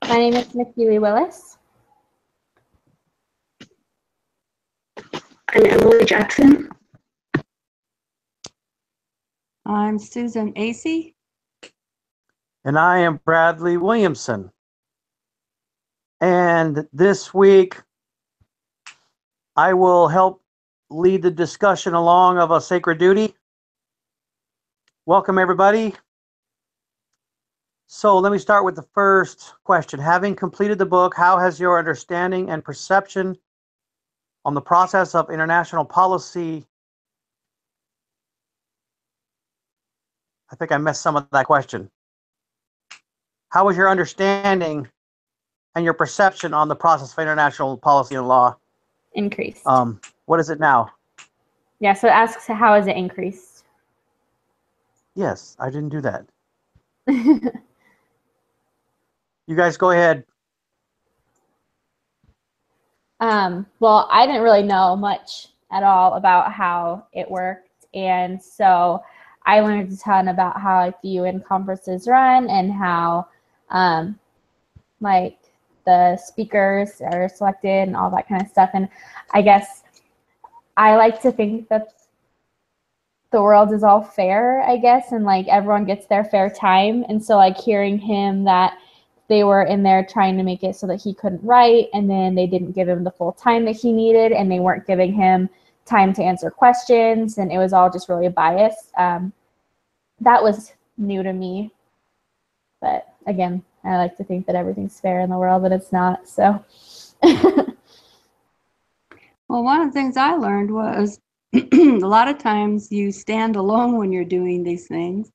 My name is Nikki Lee Willis. I'm Emily Jackson. I'm Susan Acey. And I am Bradley Williamson. And this week, I will help lead the discussion along of a sacred duty. Welcome, everybody. So let me start with the first question. Having completed the book, how has your understanding and perception on the process of international policy? I think I missed some of that question. How was your understanding and your perception on the process of international policy and law? Increased. What is it now? Yeah, so it asks how has it increased? Yes, I didn't do that. You guys go ahead. Well, I didn't really know much at all about how it worked. And so I learned a ton about how like the UN conferences run and how like the speakers are selected and all that kind of stuff. And I guess I like to think that the world is all fair, I guess, and like everyone gets their fair time. And so like hearing him that they were in there trying to make it so that he couldn't write, and then they didn't give him the full time that he needed, and they weren't giving him time to answer questions, and it was all just really biased. That was new to me. But again, I like to think that everything's fair in the world, but it's not. So Well, one of the things I learned was a lot of times you stand alone when you're doing these things,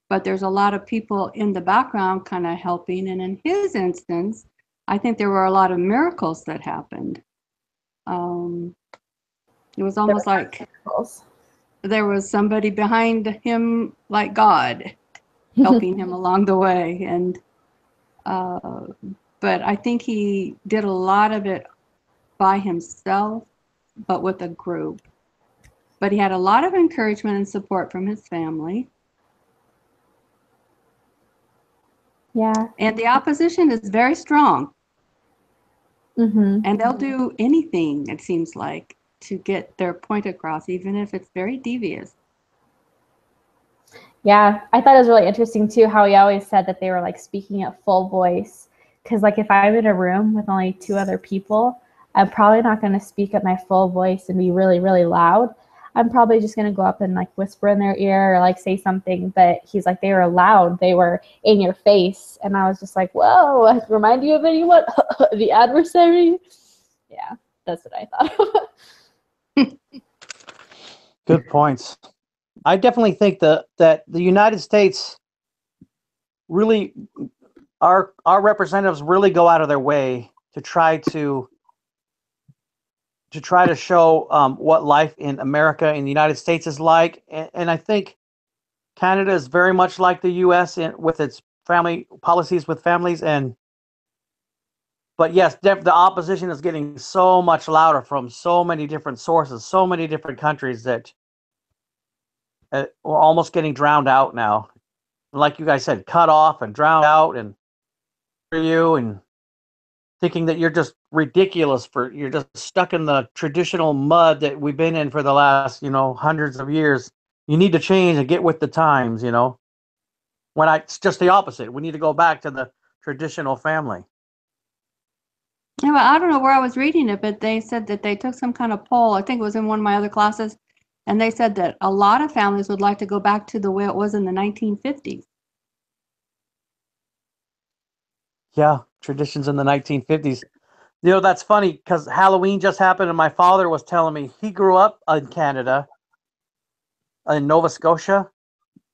but there's a lot of people in the background kind of helping. And in his instance, I think there were a lot of miracles that happened. It was almost like there was somebody behind him, like God, helping him along the way. And but I think he did a lot of it by himself, but with a group. But he had a lot of encouragement and support from his family. yeah. And the opposition is very strong. Mm-hmm. And they'll do anything, it seems like, to get their point across, even if it's very devious. Yeah, I thought it was really interesting too how he always said that they were like speaking at full voice. Because like if I'm in a room with only two other people, I'm probably not going to speak at my full voice and be really, really loud. I'm probably just going to go up and like whisper in their ear or like say something. But he's like, they were loud. They were in your face. And I was just like, whoa, remind you of anyone? The adversary? Yeah, that's what I thought. Good points. I definitely think that the United States really, our representatives really go out of their way to try to show what life in America and the United States is like. And I think Canada is very much like the U.S. with its family policies with families. But yes, the opposition is getting so much louder from so many different sources, so many different countries that we're almost getting drowned out now. Like you guys said, cut off and drowned out, and you and thinking that you're just ridiculous you're just stuck in the traditional mud that we've been in for the last, hundreds of years. You need to change and get with the times, when it's just the opposite. We need to go back to the traditional family. Yeah, well, I don't know where I was reading it, but they said that they took some kind of poll. I think it was in one of my other classes. And they said that a lot of families would like to go back to the way it was in the 1950s. Yeah, traditions in the 1950s. That's funny because Halloween just happened, and my father was telling me he grew up in Canada, in Nova Scotia.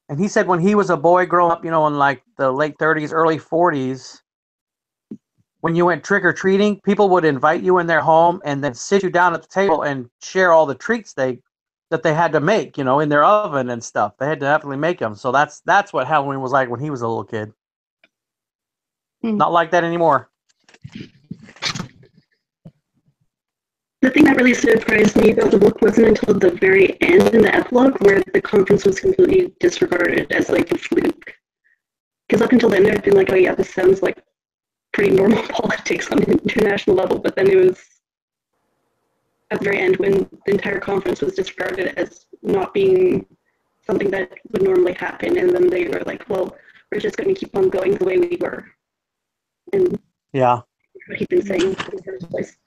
And he said when he was a boy growing up, in like the late 30s, early 40s, when you went trick-or-treating, people would invite you in their home and then sit you down at the table and share all the treats that they had to make, in their oven and stuff. They had to definitely make them. So that's what Halloween was like when he was a little kid. Not like that anymore. The thing that really surprised me about the book wasn't until the very end in the epilogue where the conference was completely disregarded as like a fluke. Because up until then, there'd been like, oh yeah, this sounds like pretty normal politics on an international level. But then it was at the very end when the entire conference was disregarded as not being something that would normally happen. And then they were like, well, we're just going to keep on going the way we were. And Yeah. what he'd been saying in the first place.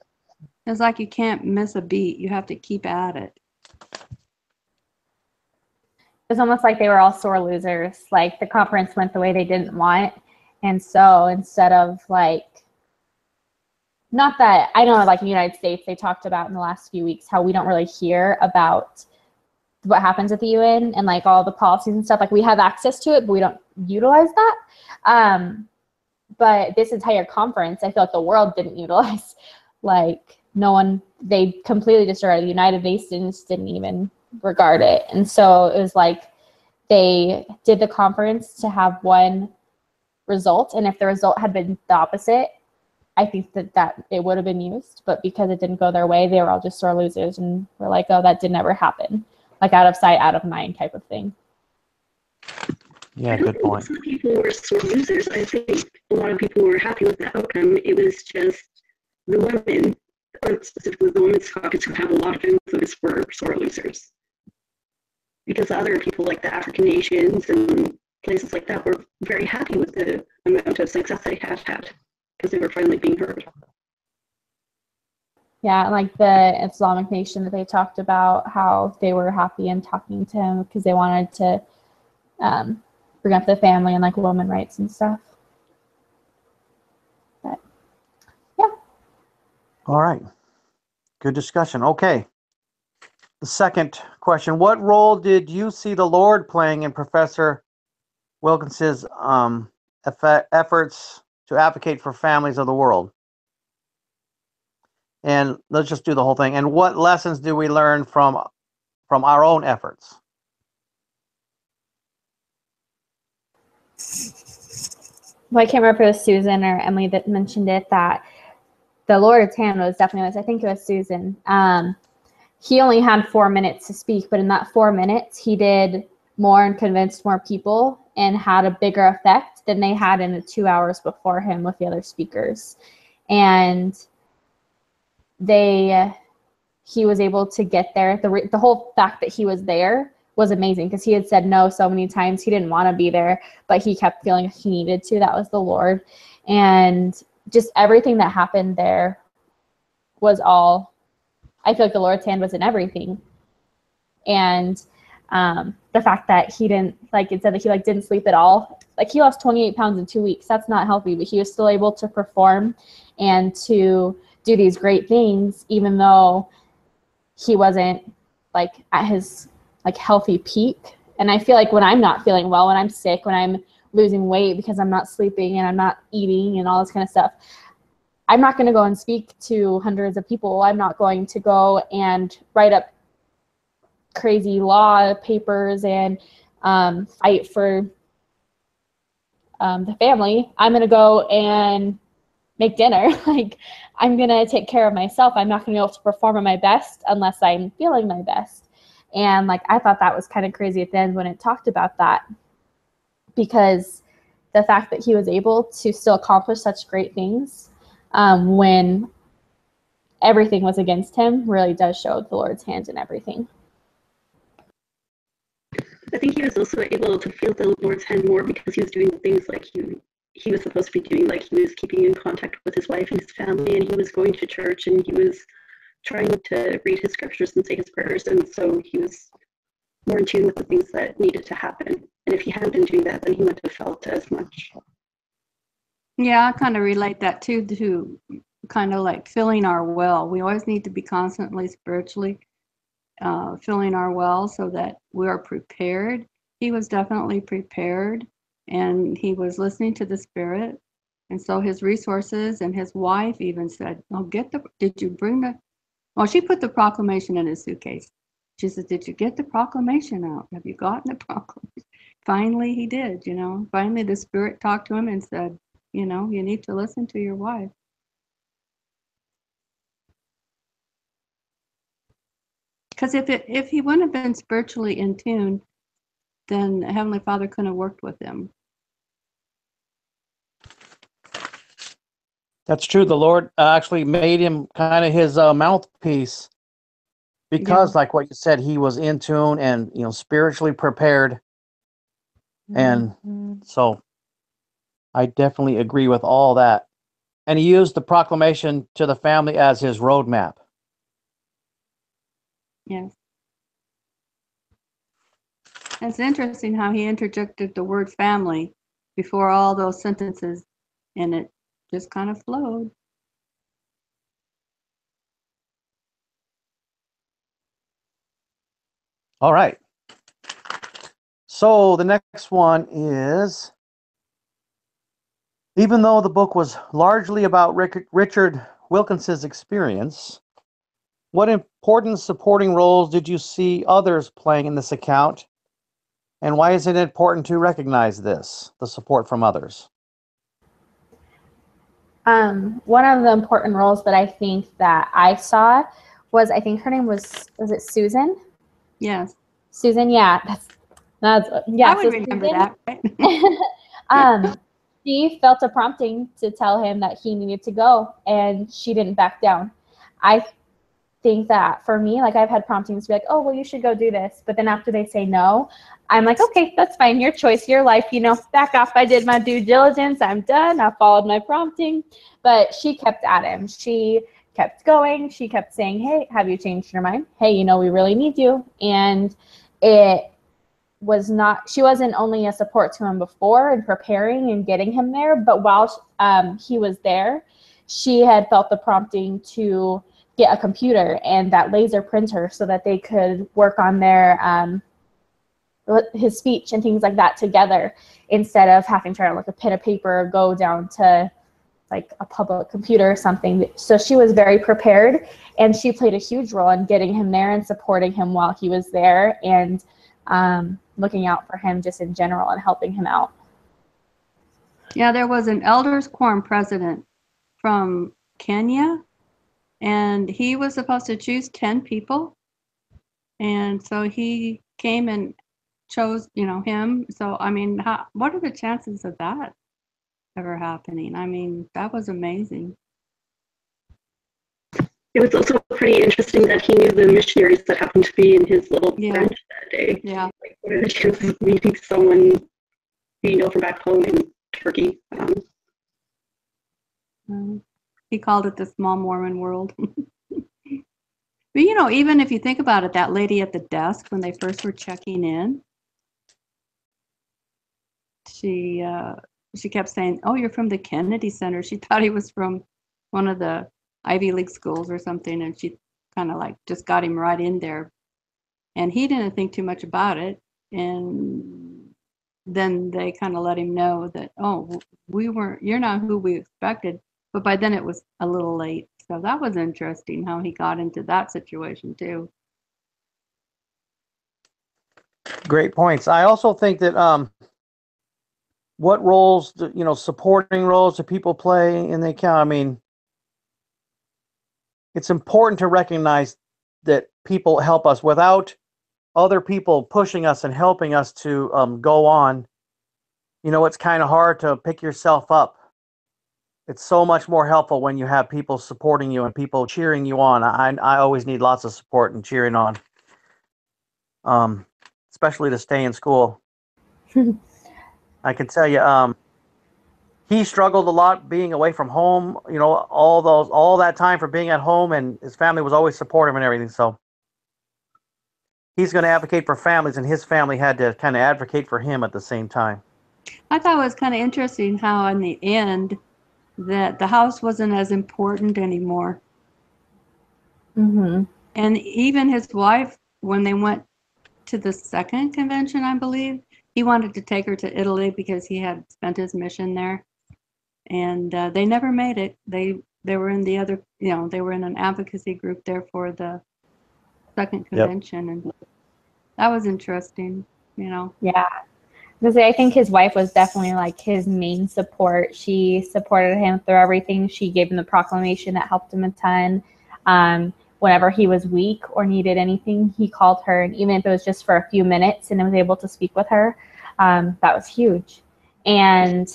It's like you can't miss a beat. You have to keep at it. It's almost like they were all sore losers. Like the conference went the way they didn't want. And so instead of like, not that, I know like in the United States, they talked about in the last few weeks how we don't really hear about what happens at the UN and like all the policies and stuff. Like we have access to it, but we don't utilize that. But this entire conference, I feel like the world didn't utilize. Like no one, they completely disregarded. The United Nations didn't even regard it. And so it was like they did the conference to have one result. And if the result had been the opposite, I think that it would have been used. But because it didn't go their way, they were all just sore losers. And we're like, oh, that did never happen. Like out of sight, out of mind type of thing. Yeah, good point. Some people were sore losers. I think a lot of people were happy with the outcome. It was just the women, or specifically the Women's Caucus, who have a lot of influence, were sore losers. Because other people, like the African nations and places like that, were very happy with the amount of success they had had, because they were finally being heard. Yeah, like the Islamic nation that they talked about, how they were happy in talking to him because they wanted to bring up the family and like women rights and stuff. But yeah. All right. Good discussion. Okay. The second question, what role did you see the Lord playing in Professor Wilkins's efforts to advocate for families of the world? And let's just do the whole thing. And what lessons do we learn from our own efforts? Well, I can't remember if it was Susan or Emily that mentioned it, that the Lord's hand was definitely, I think it was Susan. He only had 4 minutes to speak, but in that 4 minutes, he did more and convinced more people and had a bigger effect than they had in the 2 hours before him with the other speakers. And he was able to get there. The whole fact that he was there was amazing because he had said no so many times. He didn't want to be there, but he kept feeling he needed to. That was the Lord. And just everything that happened there was all, I feel like the Lord's hand was in everything. And the fact that he didn't, like it said that he like didn't sleep at all. Like he lost 28 pounds in 2 weeks. That's not healthy, but he was still able to perform and to do these great things, even though he wasn't like at his like healthy peak. And I feel like when I'm not feeling well, when I'm sick, when I'm losing weight because I'm not sleeping and I'm not eating and all this kind of stuff, I'm not going to go and speak to hundreds of people. I'm not going to go and write up crazy law papers and fight for the family. I'm going to go and make dinner. Like, I'm going to take care of myself. I'm not going to be able to perform at my best unless I'm feeling my best. And like, I thought that was kind of crazy at the end when it talked about that, because the fact that he was able to still accomplish such great things when everything was against him really does show the Lord's hand in everything. I think he was also able to feel the Lord's hand more because he was doing things like he was supposed to be doing, like he was keeping in contact with his wife and his family, and he was going to church, and he was trying to read his scriptures and say his prayers, and so he was more in tune with the things that needed to happen. And if he hadn't been doing that, then he wouldn't have felt as much. Yeah, I kind of relate that too to kind of like filling our well. We always need to be constantly spiritually filling our well so that we are prepared. He was definitely prepared, and he was listening to the Spirit. And so his resources, and his wife even said, oh, did you bring the, well, she put the proclamation in his suitcase. She said, did you get the proclamation out? Have you gotten the proclamation? Finally, he did, Finally, the Spirit talked to him and said, you need to listen to your wife. Because if he wouldn't have been spiritually in tune, then Heavenly Father couldn't have worked with him. That's true. The Lord actually made him kind of his mouthpiece because, like what you said, he was in tune and spiritually prepared, and so I definitely agree with all that. And he used the proclamation to the family as his roadmap. Yes. It's interesting how he interjected the word family before all those sentences, and it just kind of flowed. All right. So the next one is, even though the book was largely about Richard Wilkins's experience, what important supporting roles did you see others playing in this account? And why is it important to recognize this, the support from others? One of the important roles that I think that I saw was, I think her name was it Susan? Yes. Susan, yeah. That's yeah. I would remember Susan, that, right? She felt a prompting to tell him that he needed to go, and she didn't back down. I think that for me, like, I've had promptings to be like, oh, well, you should go do this. But then after they say no, I'm like, okay, that's fine. Your choice, your life, back off. I did my due diligence. I'm done. I followed my prompting. But she kept at him. She kept going. She kept saying, hey, have you changed your mind? Hey, we really need you. And it was not, she wasn't only a support to him before and preparing and getting him there, but while he was there, she had felt the prompting to get a computer and that laser printer so that they could work on their his speech and things like that together, instead of having to like a pen and paper or go down to like a public computer or something. So she was very prepared, and she played a huge role in getting him there and supporting him while he was there, and looking out for him just in general and helping him out. Yeah, there was an elders quorum president from Kenya, and he was supposed to choose 10 people. And so he came and chose, him. So, I mean, what are the chances of that ever happening? I mean, that was amazing. It was also pretty interesting that he knew the missionaries that happened to be in his little branch that day. Yeah. Like, what are the chances of meeting someone from back home in Turkey? He called it the small Mormon world. But even if you think about it, that lady at the desk when they first were checking in, she kept saying, "Oh, you're from the Kennedy Center." She thought he was from one of the Ivy League schools or something, and she kind of like just got him right in there. And he didn't think too much about it. And then they kind of let him know that, oh, you're not who we expected. But by then it was a little late. So that was interesting how he got into that situation too. Great points. I also think that what roles, supporting roles do people play in the account? I mean, it's important to recognize that people help us. Without other people pushing us and helping us to go on, it's kind of hard to pick yourself up. It's so much more helpful when you have people supporting you and people cheering you on. I always need lots of support and cheering on, especially to stay in school. I can tell you, he struggled a lot being away from home, all that time for being at home, and his family was always supportive and everything. So he's going to advocate for families, and his family had to kind of advocate for him at the same time. I thought it was kind of interesting how in the end that the house wasn't as important anymore. Mm-hmm. And even his wife, when they went to the second convention, I believe, he wanted to take her to Italy because he had spent his mission there. And they never made it. They were in the other, they were in an advocacy group there for the second convention. Yep. And that was interesting, Yeah. Because I think his wife was definitely like his main support. She supported him through everything. She gave him the proclamation that helped him a ton. Whenever he was weak or needed anything, he called her. And even if it was just for a few minutes and was able to speak with her, that was huge. And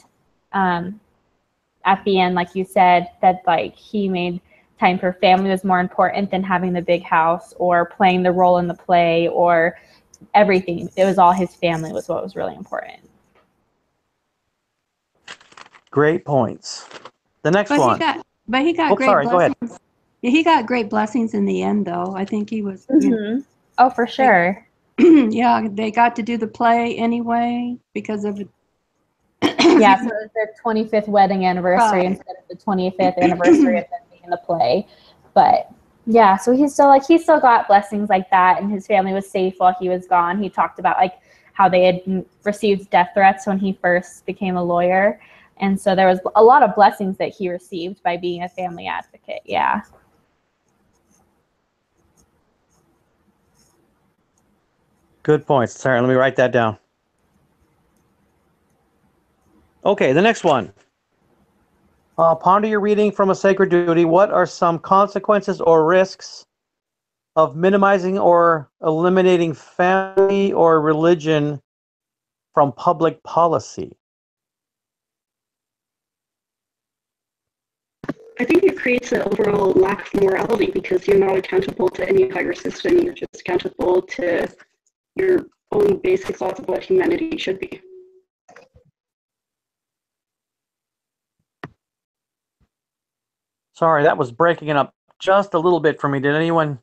I at the end, like you said, that like he made time for family was more important than having the big house or playing the role in the play or everything. It was all his family was what was really important. Great points. The next But one. he got great Sorry, go ahead. blessings. He got great blessings in the end, though. I think he was. You know, Oh, for sure. yeah, they got to do the play anyway because of. Yeah, so it was their 25th wedding anniversary Right. instead of the 25th anniversary of them being in the play. But yeah, so he still got blessings like that, and his family was safe while he was gone. He talked about like how they had received death threats when he first became a lawyer, and so there was a lot of blessings that he received by being a family advocate. Yeah. Good points. Sorry, let me write that down. Okay, the next one. Ponder your reading from A Sacred Duty. What are some consequences or risks of minimizing or eliminating family or religion from public policy? I think it creates an overall lack of morality because you're not accountable to any higher system. You're just accountable to your own basic thoughts of what humanity should be. Mm-hmm. Sorry, that was breaking it up just a little bit for me. Did anyone?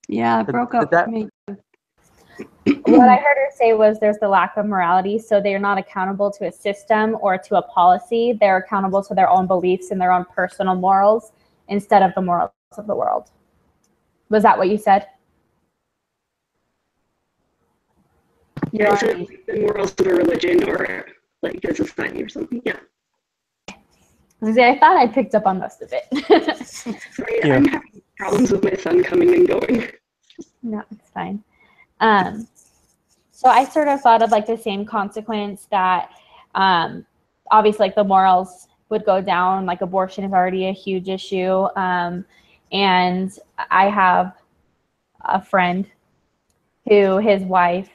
Yeah, it broke up for me. What I heard her say was there's the lack of morality, so they're not accountable to a system or to a policy. They're accountable to their own beliefs and their own personal morals instead of the morals of the world. Was that what you said? Yeah, instead of the morals of a religion or like a society or something. Yeah. I thought I picked up on most of it. Sorry, I'm having problems with my son coming and going. No, it's fine. So I sort of thought of like the same consequence that obviously like the morals would go down, like abortion is already a huge issue. And I have a friend who his wife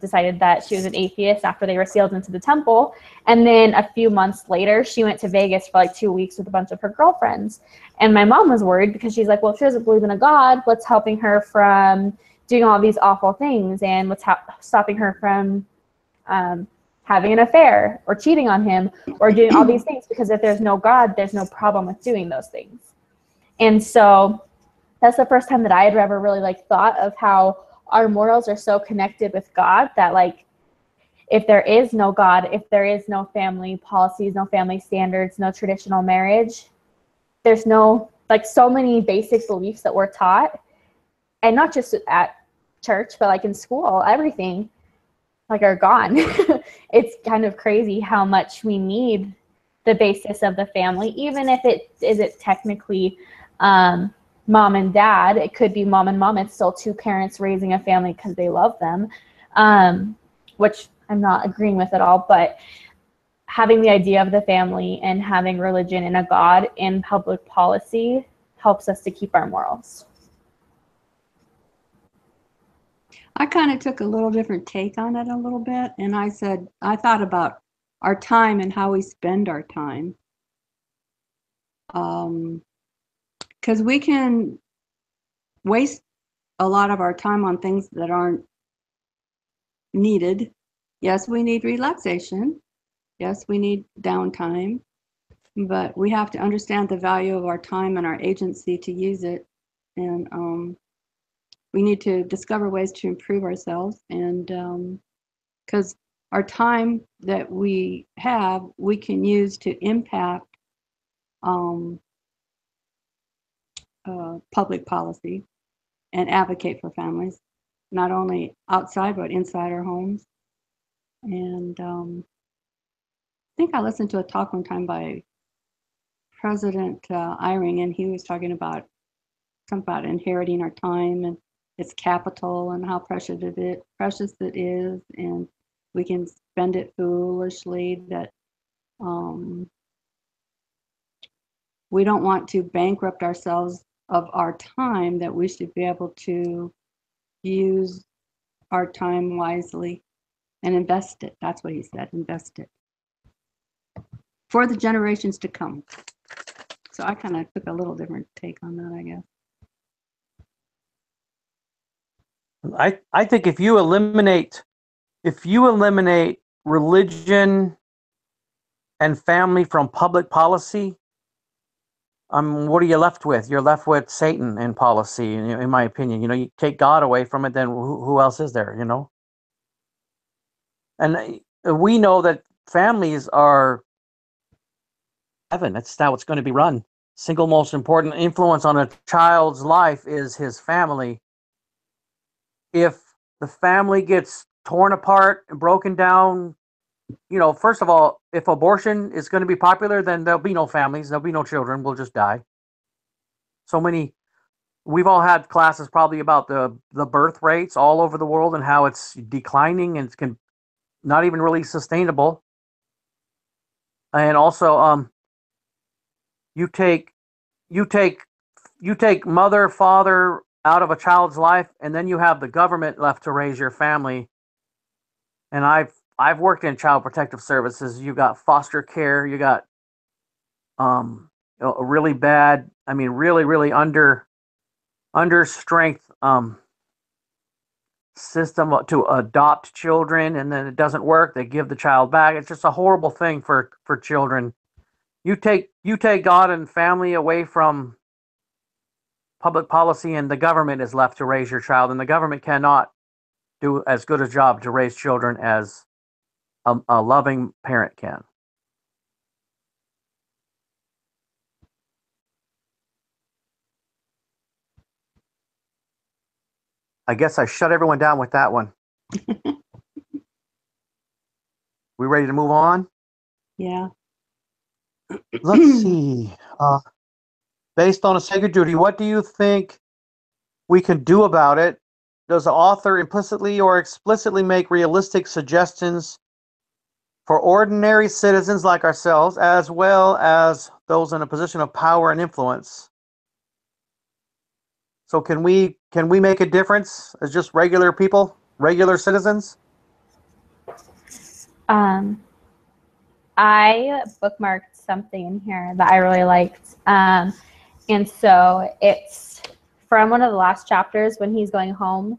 decided that she was an atheist after they were sealed into the temple. And then a few months later, she went to Vegas for like 2 weeks with a bunch of her girlfriends. And my mom was worried because she's like, well, if she doesn't believe in a God, what's helping her from doing all these awful things? And what's stopping her from having an affair or cheating on him or doing all these things? Because if there's no God, there's no problem with doing those things. And so that's the first time that I had ever really like thought of how our morals are so connected with God that like if there is no God, if there is no family policies, no family standards, no traditional marriage, there's no like so many basic beliefs that we're taught, and not just at church, but like in school, everything like are gone. It's kind of crazy how much we need the basis of the family, even if it isn't technically mom and dad. It could be mom and mom. It's still two parents raising a family because they love them, which I'm not agreeing with at all. But having the idea of the family and having religion and a God in public policy helps us to keep our morals. I kind of took a little different take on it a little bit. And I said, I thought about our time and how we spend our time. Because we can waste a lot of our time on things that aren't needed. Yes, we need relaxation. Yes, we need downtime. But we have to understand the value of our time and our agency to use it. And we need to discover ways to improve ourselves. And because our time that we have, we can use to impact public policy and advocate for families, not only outside but inside our homes. And I think I listened to a talk one time by President Eyring, and he was talking about something about inheriting our time and its capital and how precious it is, and we can spend it foolishly. That we don't want to bankrupt ourselves of our time, that we should be able to use our time wisely and invest it. That's what he said, invest it. for the generations to come. So I kind of took a little different take on that, I guess. I think if you eliminate religion and family from public policy, what are you left with? You're left with Satan in policy, in my opinion. You take God away from it, then who else is there? And we know that families are heaven. That's how it's going to be run. Single most important influence on a child's life is his family. If the family gets torn apart and broken down, first of all, if abortion is going to be popular, then there'll be no families, there'll be no children, we'll just die. We've all had classes probably about the birth rates all over the world and how it's declining and it's not even really sustainable. And also, you take mother, father out of a child's life, and then you have the government left to raise your family. And I've worked in child protective services. You got foster care. You got a really bad, really under strength system to adopt children, and then it doesn't work. They give the child back. It's just a horrible thing for children. You take God and family away from public policy, and the government is left to raise your child, and the government cannot do as good a job to raise children as a loving parent can. I guess I shut everyone down with that one. We ready to move on? Yeah. Let's see. Based on a sacred duty, what do you think we can do about it? Does the author implicitly or explicitly make realistic suggestions for ordinary citizens like ourselves, as well as those in a position of power and influence? So can we make a difference as just regular people, regular citizens? I bookmarked something in here that I really liked. And so it's from one of the last chapters when he's going home.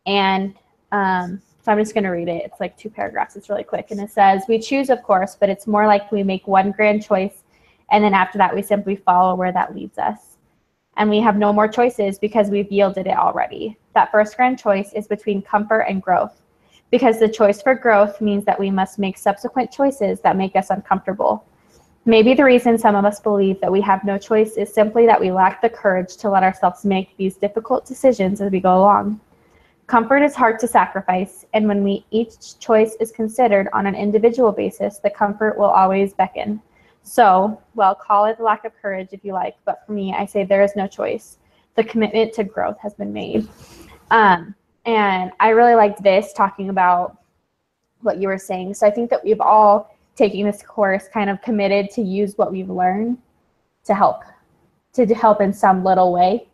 And so I'm just going to read it. It's like 2 paragraphs. It's really quick. And it says, "We choose, of course, but it's more like we make one grand choice. And then after that, we simply follow where that leads us. And we have no more choices because we've yielded it already. That first grand choice is between comfort and growth. Because the choice for growth means that we must make subsequent choices that make us uncomfortable. Maybe the reason some of us believe that we have no choice is simply that we lack the courage to let ourselves make these difficult decisions as we go along. Comfort is hard to sacrifice, and when each choice is considered on an individual basis, the comfort will always beckon. So, well, call it the lack of courage if you like, but for me, I say there is no choice. The commitment to growth has been made." And I really liked this, talking about what you were saying. So I think that we've all, taking this course, kind of committed to use what we've learned to help in some little way.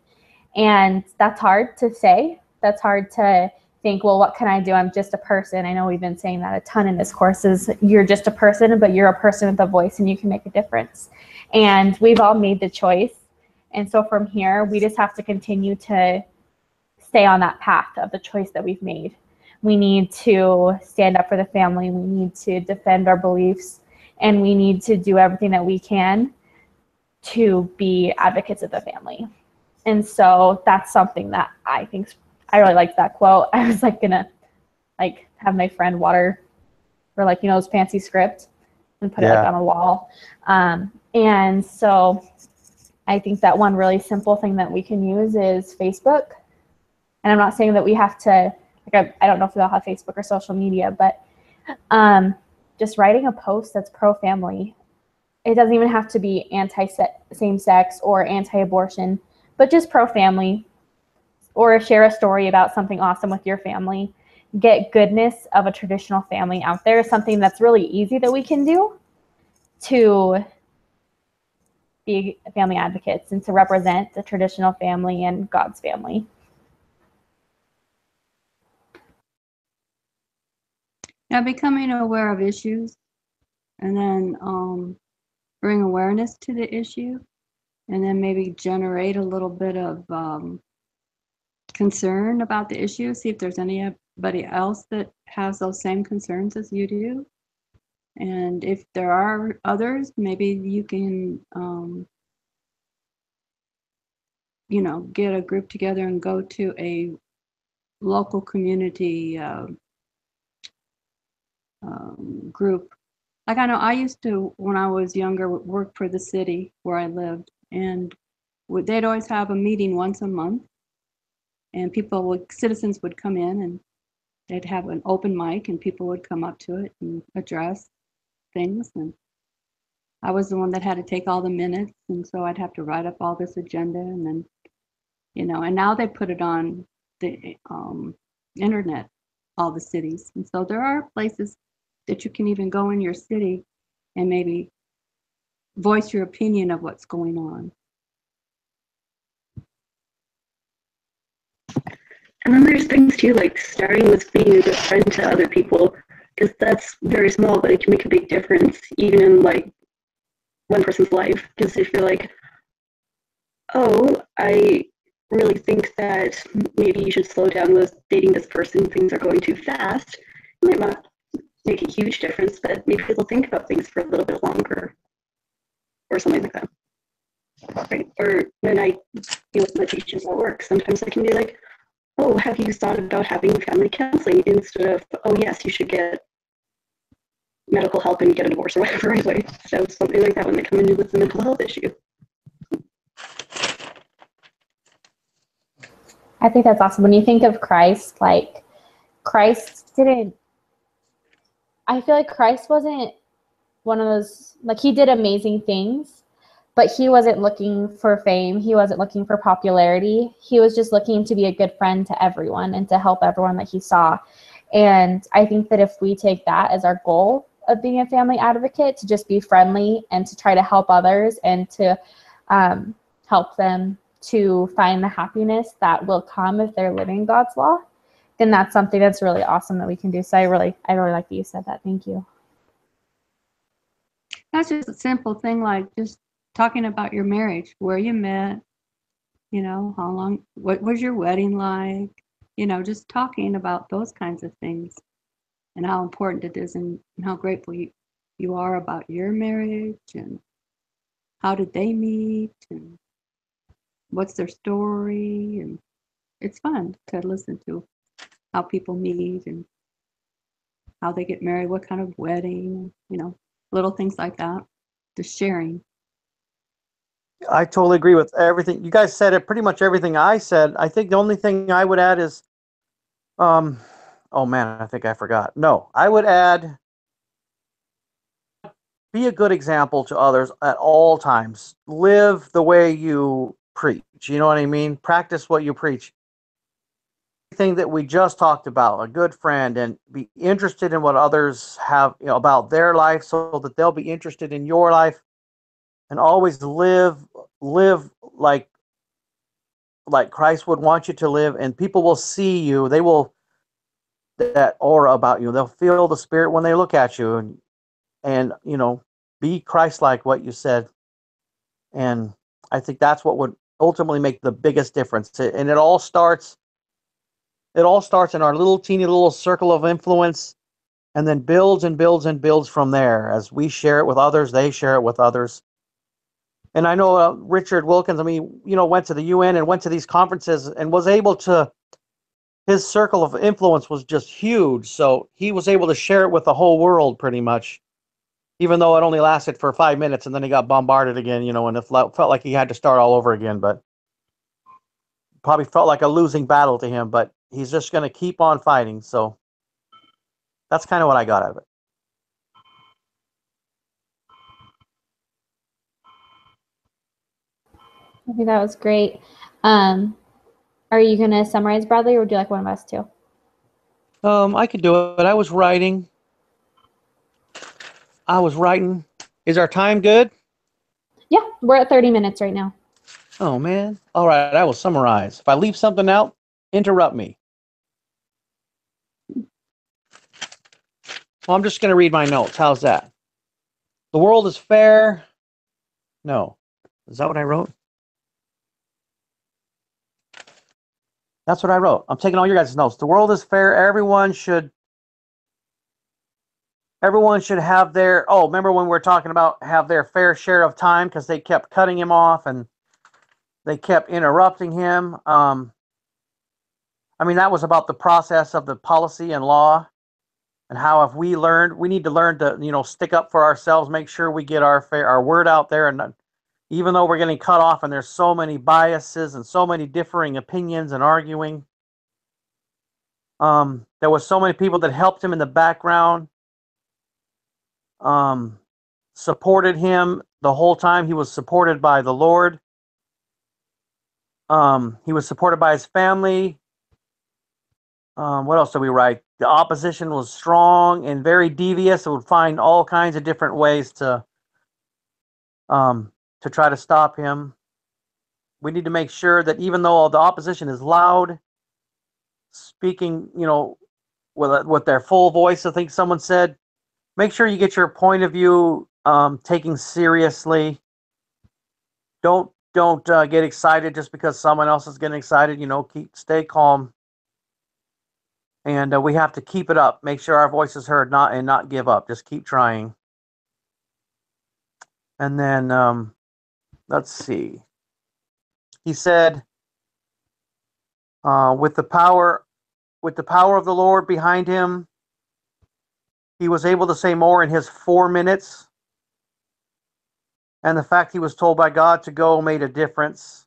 And that's hard to say. That's hard to think, well, what can I do? I'm just a person. I know we've been saying that a ton in this course, is you're just a person, but you're a person with a voice and you can make a difference. And we've all made the choice. And so from here, we just have to continue to stay on that path of the choice that we've made. We need to stand up for the family. We need to defend our beliefs, and we need to do everything that we can to be advocates of the family. And so that's something that I think, I really liked that quote. I was like gonna have my friend water, or those fancy script, and put it on a wall. And so I think that one really simple thing that we can use is Facebook. And I'm not saying that we have to, I don't know if we all have Facebook or social media, but just writing a post that's pro-family. It doesn't even have to be anti-same-sex or anti-abortion, but just pro-family, or share a story about something awesome with your family. Get goodness of a traditional family out there, something that's really easy that we can do to be family advocates and to represent the traditional family and God's family. Now, becoming aware of issues, and then bring awareness to the issue, and then maybe generate a little bit of concern about the issue. See if there's anybody else that has those same concerns as you do. And if there are others, maybe you can, get a group together and go to a local community group. Like I know I used to, when I was younger, work for the city where I lived, and they'd always have a meeting once a month, and citizens would come in, and they'd have an open mic, and people would come up to it and address things. And I was the one that had to take all the minutes, and so I'd have to write up all this agenda, and then, and now they put it on the internet, all the cities. And so there are places that you can even go in your city and maybe voice your opinion of what's going on. And then there's things too, like starting with being a good friend to other people, because that's very small, but it can make a big difference even in like one person's life. Because if you're like, oh, I really think that maybe you should slow down with dating this person, things are going too fast, it might not make a huge difference, but maybe they'll think about things for a little bit longer or something like that. Right? Or when I deal with my teachers at work, sometimes I can be like, oh, have you thought about having family counseling instead of, oh yes, you should get medical help and get a divorce or whatever, right away. So something like that when they come in with a mental health issue. I think that's awesome. When you think of Christ, like Christ didn't, I feel like Christ wasn't one of those, like he did amazing things, but he wasn't looking for fame. He wasn't looking for popularity. He was just looking to be a good friend to everyone and to help everyone that he saw. And I think that if we take that as our goal of being a family advocate, to just be friendly and to try to help others and to help them to find the happiness that will come if they're living God's law, then that's something that's really awesome that we can do. So I really like that you said that. Thank you. That's just a simple thing, like just talking about your marriage, where you met, how long, what was your wedding like, just talking about those kinds of things and how important it is and how grateful you are about your marriage and how did they meet and what's their story. And it's fun to listen to how people meet and how they get married, what kind of wedding, little things like that, just sharing. I totally agree with everything. You guys said it, pretty much everything I said. I think the only thing I would add is, oh man, I think I forgot. No, I would add, be a good example to others at all times. Live the way you preach. You know what I mean? Practice what you preach. Everything that we just talked about, a good friend, and be interested in what others have, about their life so that they'll be interested in your life. And always live like Christ would want you to live, and people will see you. They will, that aura about you. They'll feel the Spirit when they look at you, and be Christ-like, what you said. And I think that's what would ultimately make the biggest difference. And it all starts in our little teeny little circle of influence, and then builds and builds and builds from there. As we share it with others, they share it with others. And I know Richard Wilkins, went to the UN and went to these conferences and was able to, his circle of influence was just huge. So he was able to share it with the whole world pretty much, even though it only lasted for 5 minutes and then he got bombarded again, and it felt like he had to start all over again. But probably felt like a losing battle to him, but he's just going to keep on fighting. So that's kind of what I got out of it. I think that was great. Are you going to summarize, Bradley, or would you like one of us to? I could do it. I was writing. Is our time good? Yeah, we're at 30 minutes right now. Oh, man. All right, I will summarize. If I leave something out, interrupt me. Well, I'm just going to read my notes. How's that? The world is fair. No. Is that what I wrote? That's what I wrote. I'm taking all your guys' notes. The world is fair. Everyone should have their, oh, remember when we were talking about have their fair share of time, because they kept cutting him off and they kept interrupting him. I mean, that was about the process of the policy and law, and how if we need to learn to, stick up for ourselves, make sure we get our word out there. And even though we're getting cut off and there's so many biases and so many differing opinions and arguing, there was so many people that helped him in the background, supported him the whole time. He was supported by the Lord. He was supported by his family. What else did we write? The opposition was strong and very devious. It would find all kinds of different ways to try to stop him. We need to make sure that even though the opposition is loud, speaking, with their full voice, I think someone said, make sure you get your point of view taken seriously. Don't get excited just because someone else is getting excited. Stay calm. And we have to keep it up. Make sure our voice is heard, not give up. Just keep trying. And then let's see. He said, with the power of the Lord behind him, he was able to say more in his 4 minutes. And the fact he was told by God to go made a difference.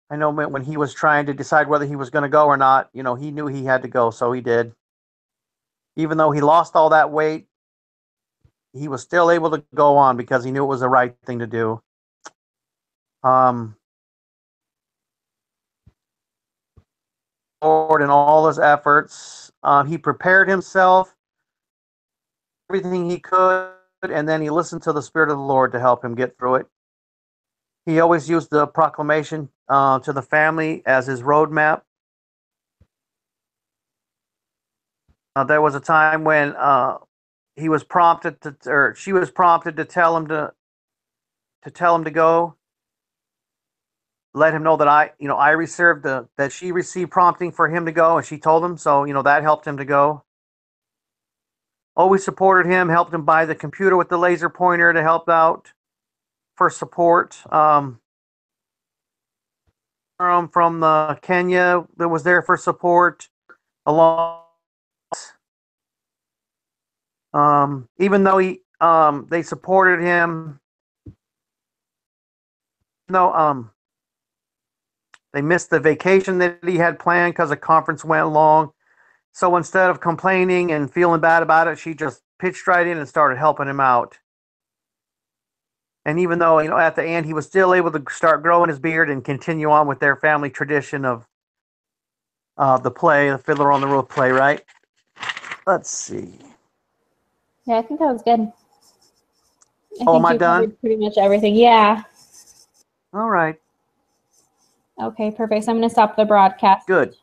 I know when he was trying to decide whether he was going to go or not, he knew he had to go, so he did. Even though he lost all that weight, he was still able to go on because he knew it was the right thing to do. Lord, in all his efforts, he prepared himself, everything he could, and then he listened to the Spirit of the Lord to help him get through it. He always used the proclamation to the family as his roadmap. There was a time when he was prompted or she was prompted to tell him to go. Let him know that I reserved that she received prompting for him to go, and she told him, so that helped him to go. Always supported him, helped him buy the computer with the laser pointer to help out for support. From Kenya that was there for support, along. Even though they supported him, they missed the vacation that he had planned because the conference went long. So instead of complaining and feeling bad about it, she just pitched right in and started helping him out. And even though, at the end, he was still able to start growing his beard and continue on with their family tradition of the play, the Fiddler on the Roof play, right? Let's see. Yeah, I think that was good. I think am I you done? covered pretty much everything. Yeah. All right. Okay, perfect. So I'm going to stop the broadcast. Good.